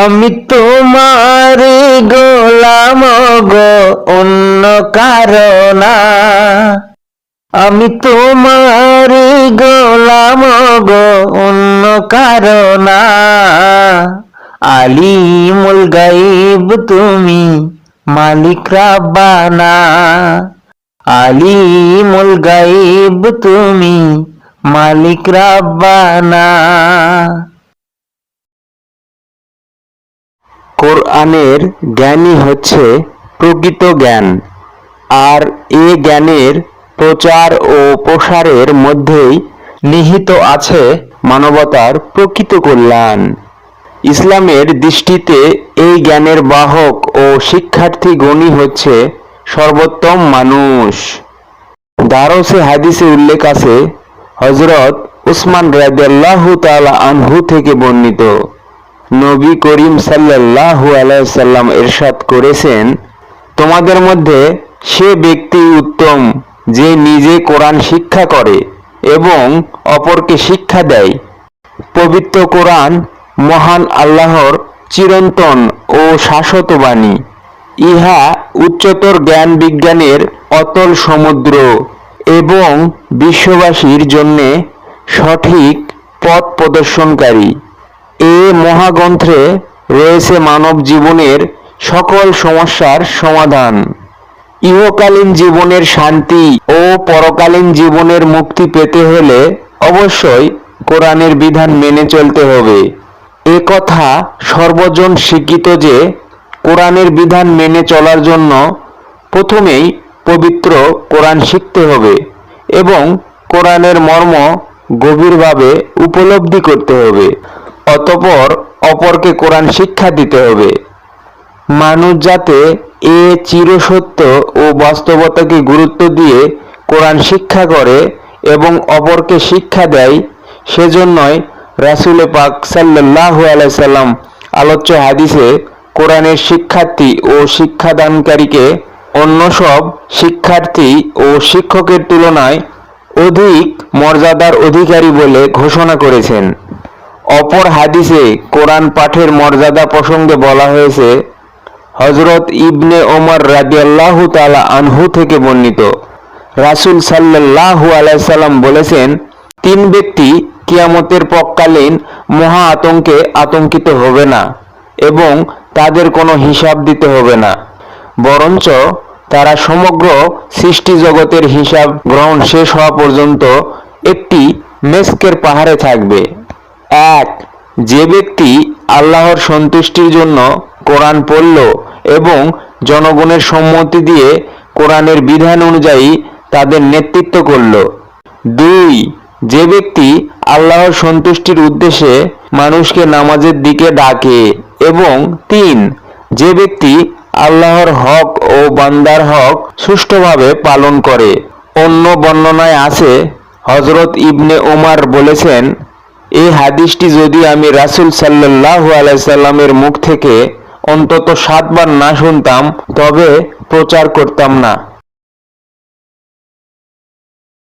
আমি তোমার গোলাম গো, অন্য কারো না। আমি তোমার গোলাম গো, অন্য কারো না। আলিমুল গাইব তুমি, মালিক রাব্বানা। আলিমুল গাইব তুমি, মালিক রাব্বানা। কোরআনের জ্ঞানই হচ্ছে প্রকৃত জ্ঞান, আর এ জ্ঞানের প্রচার ও প্রসারের মধ্যেই নিহিত আছে মানবতার প্রকৃত কল্যাণ। ইসলামের দৃষ্টিতে এই জ্ঞানের বাহক ও শিক্ষার্থীগণই হচ্ছে সর্বোত্তম মানুষ। দারসে হাদিসে উল্লেখ আছে, হযরত উসমান রাদিয়াল্লাহু তাআলা আনহু থেকে বর্ণিত, নবী করিম সাল্লাল্লাহু আলাইহি সাল্লাম ইরশাদ করেছেন, তোমাদের মধ্যে সে ব্যক্তি উত্তম যে নিজে কোরআন শিক্ষা করে এবং অপরকে শিক্ষা দেয়। পবিত্র কোরআন মহান আল্লাহর চিরন্তন ও শাশ্বত বাণী। ইহা উচ্চতর জ্ঞান বিজ্ঞানের অতল সমুদ্র এবং বিশ্ববাসীর জন্যে সঠিক পথ প্রদর্শনকারী। এ মহাগ্রন্থে রয়েছে মানব জীবনের সকল সমস্যার সমাধান। ইহকালীন জীবনের শান্তি ও পরকালীন জীবনের মুক্তি পেতে হলে অবশ্যই কোরআনের বিধান মেনে চলতে হবে। এ কথা সর্বজন স্বীকৃত যে কোরআনের বিধান মেনে চলার জন্য প্রথমেই পবিত্র কোরআন শিখতে হবে এবং কোরআনের মর্ম গভীরভাবে উপলব্ধি করতে হবে। অতঃপর অপরকে কোরআন শিক্ষা দিতে হবে। মানুষ যাতে এ চিরসত্য ও বাস্তবতাকে গুরুত্ব দিয়ে কোরআন শিক্ষা করে এবং অপরকে শিক্ষা দেয়, সেজন্যই রাসূল পাক সাল্লাল্লাহু আলাইহি সাল্লাম আলোচ্য হাদিসে কোরআনের শিক্ষার্থী ও শিক্ষাদানকারীকে অন্য সব শিক্ষার্থী ও শিক্ষকের তুলনায় অধিক মর্যাদার অধিকারী বলে ঘোষণা করেছেন। অপর হাদিসে কোরআন পাঠের মর্যাদা প্রসঙ্গে বলা হয়েছে, হযরত ইবনে ওমর রাদিয়াল্লাহু তাআলা আনহু থেকে বর্ণিত, রাসূল সাল্লাল্লাহু আলাইহি সাল্লাম বলেছেন, তিন ব্যক্তি কিয়ামতের পক্ষকালীন মহা আতঙ্কে আতঙ্কিত হবে না এবং তাদের কোনো হিসাব দিতে হবে না, বরঞ্চ তারা সমগ্র সৃষ্টি জগতের হিসাব গ্রহণ শেষ হওয়া পর্যন্ত একটি মেস্কের পাহাড়ে থাকবে। এক, যে ব্যক্তি আল্লাহর সন্তুষ্টির জন্য কোরআন পড়ল এবং জনগণের সম্মতি দিয়ে কোরআনের বিধান অনুযায়ী তাদের নেতৃত্ব করল। দুই, যে ব্যক্তি আল্লাহর সন্তুষ্টির উদ্দেশ্যে মানুষকে নামাজের দিকে ডাকে। এবং তিন, যে ব্যক্তি আল্লাহর হক ও বান্দার হক সুষ্ঠুভাবে পালন করে। অন্য বর্ণনায় আছে, হযরত ইবনে ওমর বলেছেন, এই হাদিসটি যদি আমি রাসূল সাল্লাল্লাহু আলাইহি সাল্লামের মুখ থেকে অন্তত 7 বার না শুনতাম তবে প্রচার করতাম না।